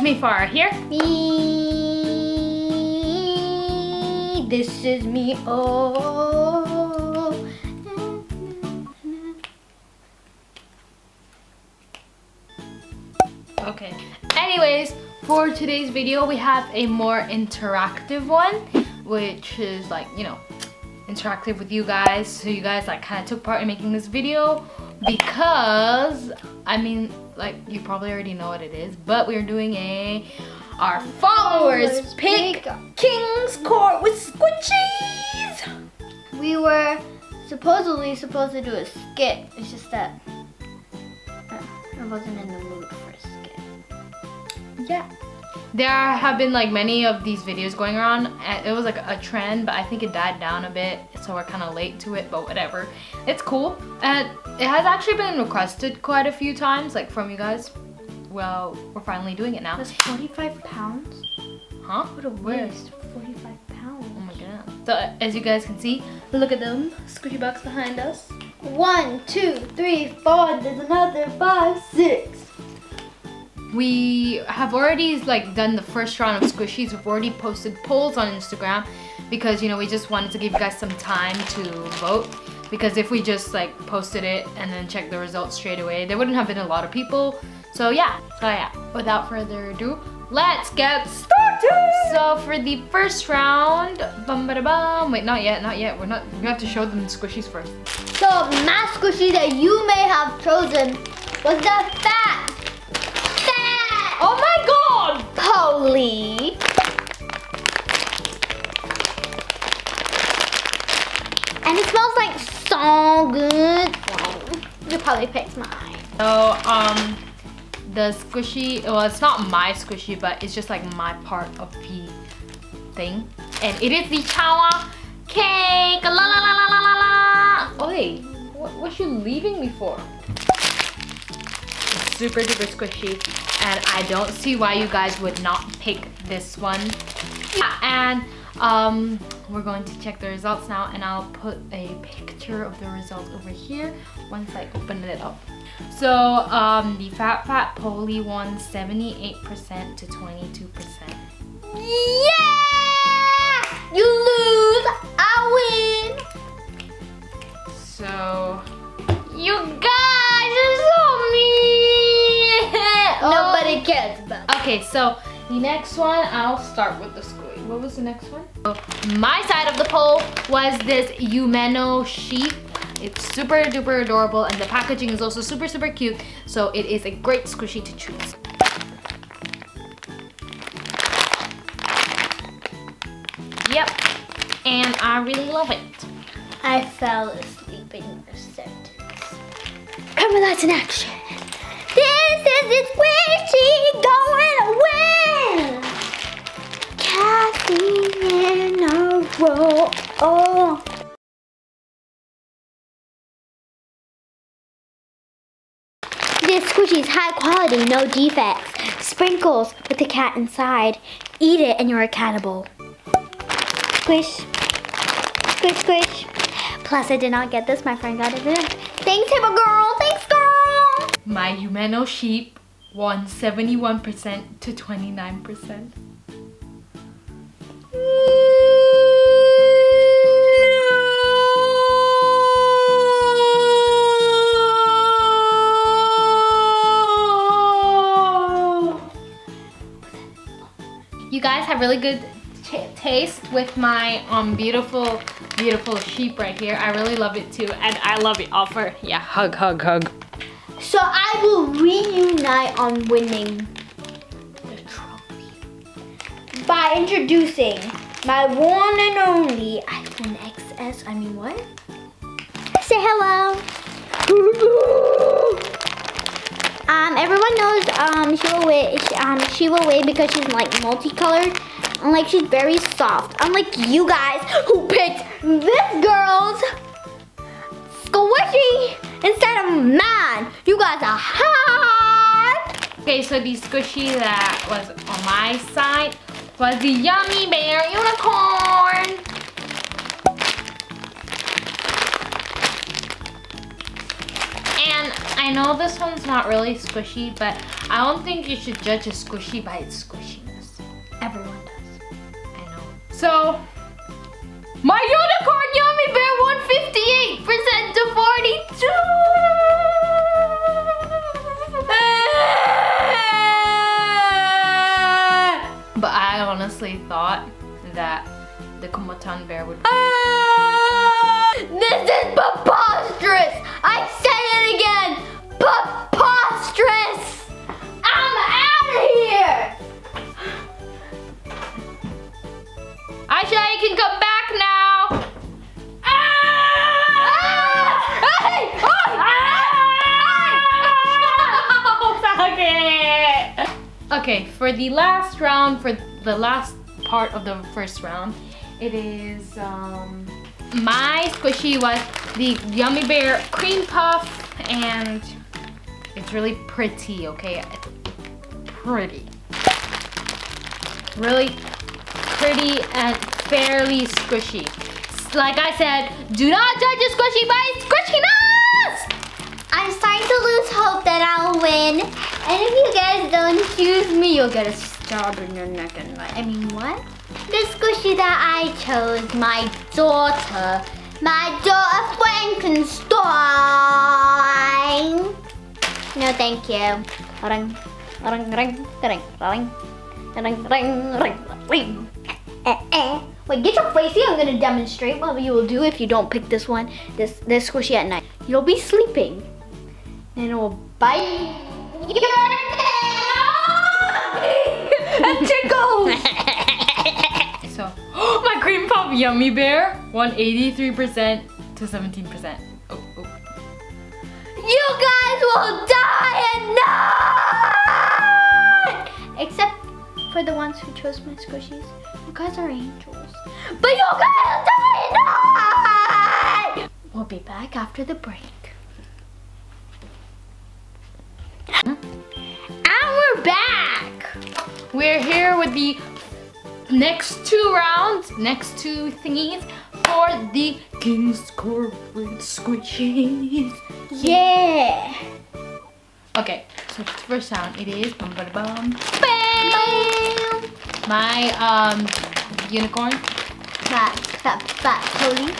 me, Fara, here. Me, this is me, oh. Okay. Anyways, for today's video, we have a more interactive one, which is like, you know, interactive with you guys. So you guys like kind of took part in making this video because, I mean, like you probably already know what it is, but we're doing our followers pick King's Court with Squishies. We were supposedly supposed to do a skit. It's just that I wasn't in the mood for a skit. Yeah. There have been like many of these videos going around, and it was like a trend, but I think it died down a bit, so we're kind of late to it, but whatever. It's cool, and it has actually been requested quite a few times, like from you guys. Well, we're finally doing it now. That's 45 pounds? Huh? What a waste. 45 pounds. Oh my god. So as you guys can see, look at them squishy box behind us. 1, 2, 3, 4. There's another 5, 6. We have already like done the first round of Squishies. We've already posted polls on Instagram because, you know, we just wanted to give you guys some time to vote, because if we just like posted it and then checked the results straight away, there wouldn't have been a lot of people. So yeah, without further ado, let's get started. So for the first round, wait, not yet. We have to show them the Squishies first. So my Squishy that you may have chosen was the fat. Oh my god! Polly. And it smells like so good. You probably picked mine. So the Squishy, well, it's not my Squishy, but it's just like my part of the thing, and it is the Chawa cake. La la la la la la la. Oh hey, what you leaving me for? It's super duper squishy, and I don't see why you guys would not pick this one. Yeah, and we're going to check the results now, and I'll put a picture of the results over here once I open it up. So the Fat Polly won 78% to 22%. Yeah! You lose, I win. So you guys are so mean. Nobody cares about it. Okay, so the next one, I'll start with the squid. What was the next one? So my side of the poll was this Umeno sheep. It's super duper adorable, and the packaging is also super super cute, so it is a great Squishy to choose. Yep, and I really love it. I fell asleep in your sentence. Camera lights in action. This is the Squishy going to win. Caffeine in a row. Oh. This Squishy is high quality, no defects. Sprinkles with the cat inside. Eat it and you're a cannibal. Squish. Squish, squish. Plus, I did not get this. My friend got it. Thanks, Hippo Girl. Thanks, girl. My Umeno sheep won 71% to 29%. You guys have really good taste with my beautiful sheep right here. I really love it too, and I love it. Offer, yeah, hug, hug, hug. So I will reunite on winning the trophy by introducing my one and only iPhone XS. I mean, what? Say hello. Everyone knows she will weigh because she's like multicolored, and like she's very soft. Unlike you guys who picked this girl's Squishy instead of mine. You guys are hot. Okay, so the Squishy that was on my side was the Yummy Bear Unicorn. And I know know this one's not really squishy, but I don't think you should judge a squishy by its squishiness. Everyone does. I know. So, my unicorn yummy bear 158% to 42. But I honestly thought that the Kumotan bear would. This is preposterous! I say it again! Preposterous! I'm out of here! Aiesya, you can come back now! Okay, for the last round, for the last part of the first round, it is my squishy was the Yummy Bear cream puff, and it's really pretty, okay? It's pretty. Really pretty and fairly squishy. Like I said, do not judge a squishy by its squishiness! I'm starting to lose hope that I'll win. And if you guys don't choose me, you'll get a stab in your neck and I mean, what? The squishy that I chose, my daughter Frankenstein. No, thank you. Wait, get your face here. I'm gonna demonstrate what you will do if you don't pick this one, this squishy at night. You'll be sleeping, and it will bite your neck. Tickles. So, my cream puff Yummy Bear 183% to 17%. Oh. You guys will die at night! Except for the ones who chose my squishies. You guys are angels. But you guys will die at night! We'll be back after the break. And we're back! We're here with the next two rounds, next two thingies for the King's Corporate Squishies. Yeah! Okay, so the first sound, it is bum bada bum bam! My unicorn. Fat pony.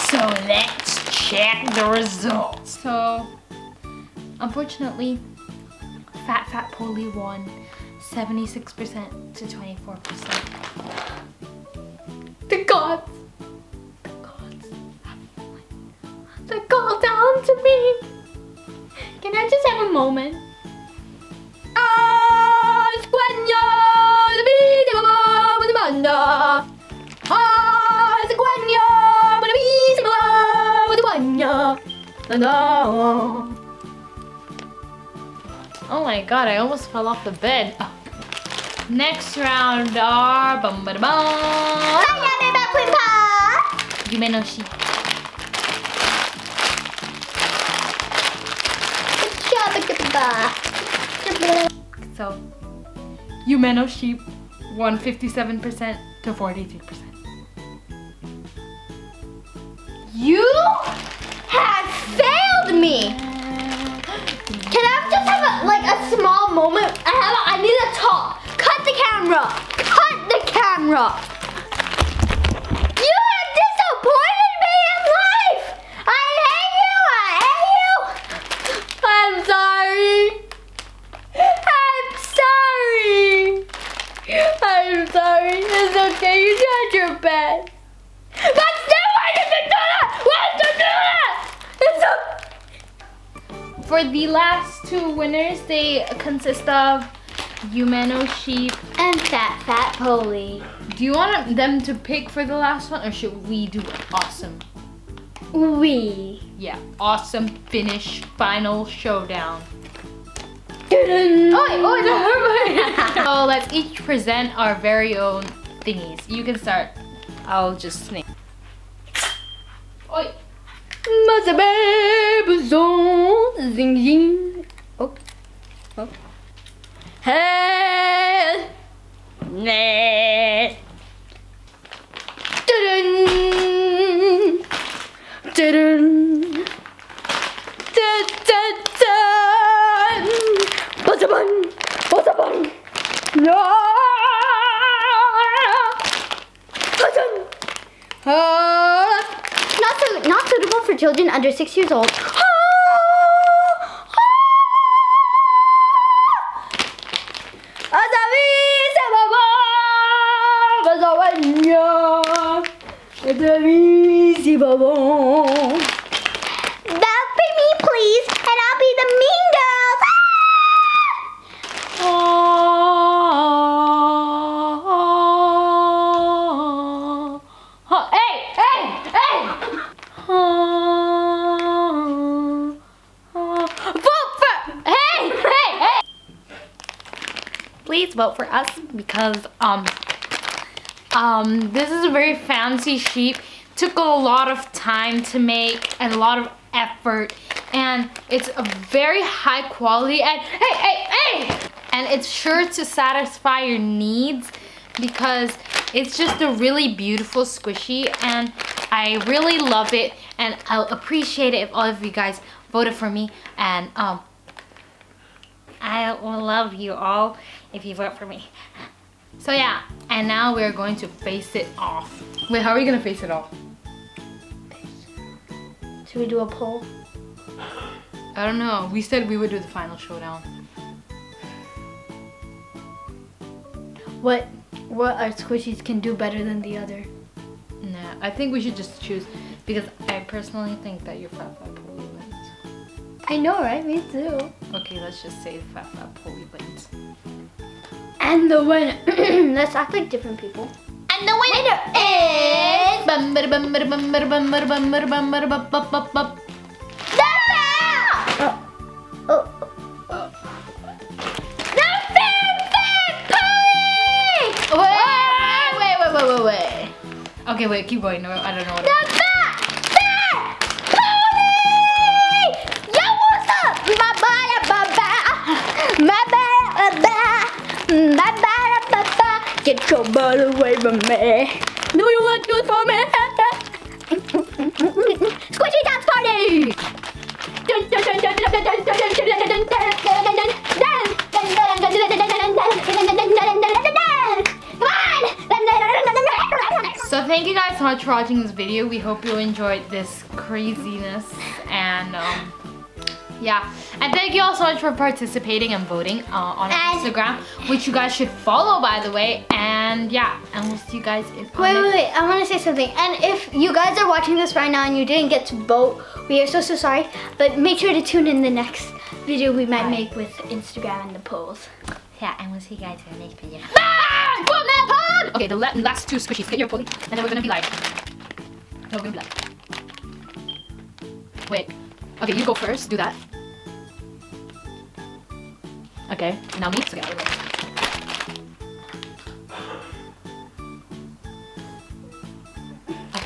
So let's check the results. So, unfortunately, Fat Polly won 76% to 24%. The gods down to me. Can I just have a moment? Oh my god, I almost fell off the bed. Oh. Next round are bum bada bum. Yume no shi. So, Yume no sheep won 57% to 43%. You have failed me. Can I just have a small moment? I need to talk. Cut the camera. Cut the camera. You have disappointed me in life. I hate you. I'm sorry. I'm sorry. It's okay. You tried your best. But still, why did you do that? Why did you do that? It's okay. For the last two winners, they consist of Yume no sheep and Fat Polly. Do you want them to pick for the last one, or should we do awesome? Yeah, awesome finish, final showdown. So let's each present our very own thingies. You can start. I'll just sneak. Oi! Zing zing. Oh. Hey. Nah. Not suitable for children under 6 years old. Vote for me, please, and I'll be the mean girl. Please vote for us because this is a very fancy sheep. Took a lot of time to make and a lot of effort, and it's a very high quality, and and it's sure to satisfy your needs because it's just a really beautiful squishy, and I really love it, and I'll appreciate it if all of you guys voted for me, and I will love you all if you vote for me. So yeah, and now we're going to face it off. Wait, how are we gonna face it off? Should we do a poll? I don't know. We said we would do the final showdown. What our squishies can do better than the other? Nah, I think we should just choose because I personally think that your Fat Polly wins. I know, right? Me too. Okay, let's just say Fat Polly wins. And the winner. Let's act like different people. And the winner is Wait. Okay, wait, keep going. No, I don't know what Fat Polly! Yo, what's up? Get your butt away from me. Do you want to for me? Squishy dance party! So thank you guys so much for watching this video. We hope you enjoyed this craziness, and yeah, and thank you all so much for participating and voting on Instagram, which you guys should follow, by the way. And yeah, and we'll see you guys in Wait, I want to say something. And if you guys are watching this right now and you didn't get to vote, we are so sorry, but make sure to tune in the next video we might make with Instagram and the polls. Yeah, and we'll see you guys in the next video. Okay, the last two squishies. Get your pulley, and then we're gonna be live. No, we're gonna be live. Wait. Okay, you go first. Do that. Okay, now me. So yeah,